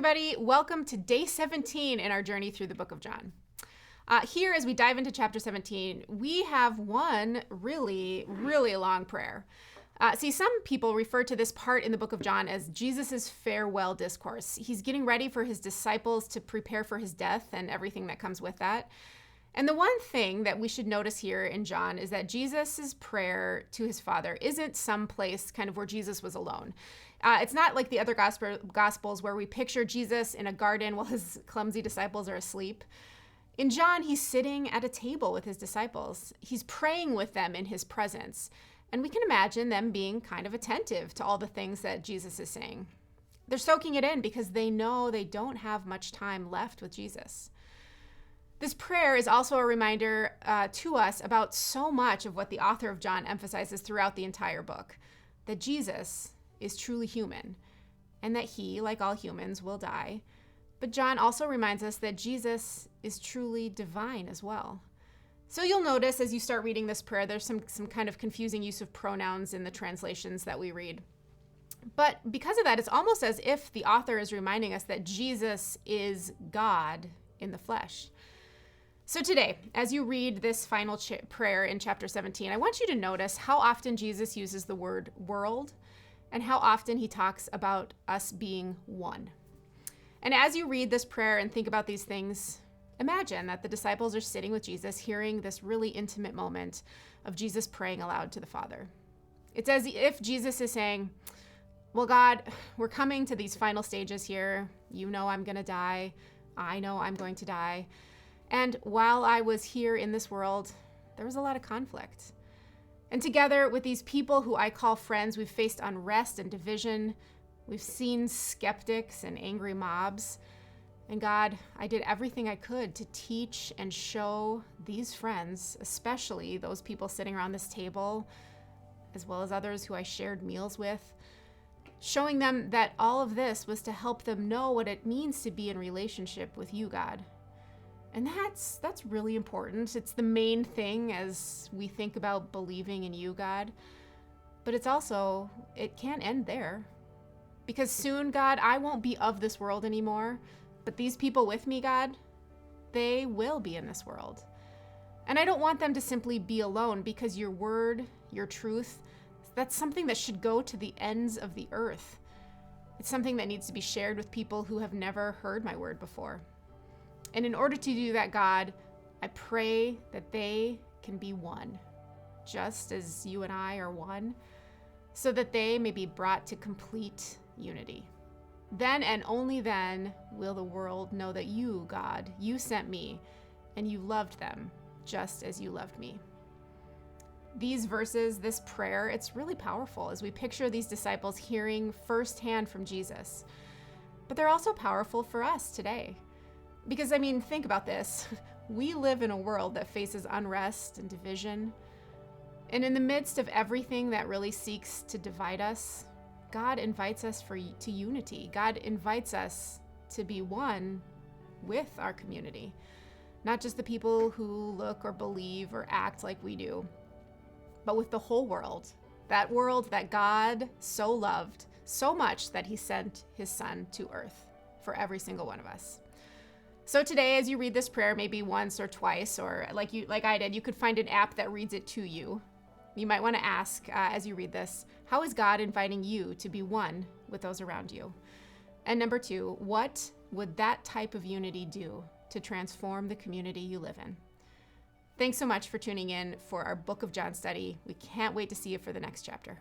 everybody. Welcome to day 17 in our journey through the book of John. Here, as we dive into chapter 17, we have one really long prayer. See, some people refer to this part in the book of John as Jesus's farewell discourse. He's getting ready for his disciples to prepare for his death and everything that comes with that. And the one thing that we should notice here in John is that Jesus's prayer to his Father isn't some place kind of where Jesus was alone. It's not like the other Gospels where we picture Jesus in a garden while his clumsy disciples are asleep. In John, he's sitting at a table with his disciples. He's praying with them in his presence. And we can imagine them being kind of attentive to all the things that Jesus is saying. They're soaking it in because they know they don't have much time left with Jesus. This prayer is also a reminder to us about so much of what the author of John emphasizes throughout the entire book, that Jesus is truly human and that he, like all humans, will die. But John also reminds us that Jesus is truly divine as well. So you'll notice as you start reading this prayer, there's some kind of confusing use of pronouns in the translations that we read. But because of that, it's almost as if the author is reminding us that Jesus is God in the flesh. So today, as you read this final prayer in chapter 17, I want you to notice how often Jesus uses the word world and how often he talks about us being one. And as you read this prayer and think about these things, imagine that the disciples are sitting with Jesus, hearing this really intimate moment of Jesus praying aloud to the Father. It's as if Jesus is saying, well, God, we're coming to these final stages here. You know I'm going to die. I know I'm going to die. And while I was here in this world, there was a lot of conflict. And together with these people who I call friends, we've faced unrest and division. We've seen skeptics and angry mobs. And God, I did everything I could to teach and show these friends, especially those people sitting around this table, as well as others who I shared meals with, showing them that all of this was to help them know what it means to be in relationship with you, God. And that's really important. It's the main thing as we think about believing in you, God. But it's also, it can't end there. Because soon, God, I won't be of this world anymore. But these people with me, God, they will be in this world. And I don't want them to simply be alone because your word, your truth, that's something that should go to the ends of the earth. It's something that needs to be shared with people who have never heard my word before. And in order to do that, God, I pray that they can be one, just as you and I are one, so that they may be brought to complete unity. Then and only then will the world know that you, God, you sent me and you loved them just as you loved me. These verses, this prayer, it's really powerful as we picture these disciples hearing firsthand from Jesus. But they're also powerful for us today. Because, think about this. We live in a world that faces unrest and division. And in the midst of everything that really seeks to divide us, God invites us to unity. God invites us to be one with our community. Not just the people who look or believe or act like we do, but with the whole world. That world that God so loved so much that he sent his son to earth for every single one of us. So today, as you read this prayer, maybe once or twice, or like I did, you could find an app that reads it to you. You might want to ask, as you read this, how is God inviting you to be one with those around you? And number 2, what would that type of unity do to transform the community you live in? Thanks so much for tuning in for our Book of John study. We can't wait to see you for the next chapter.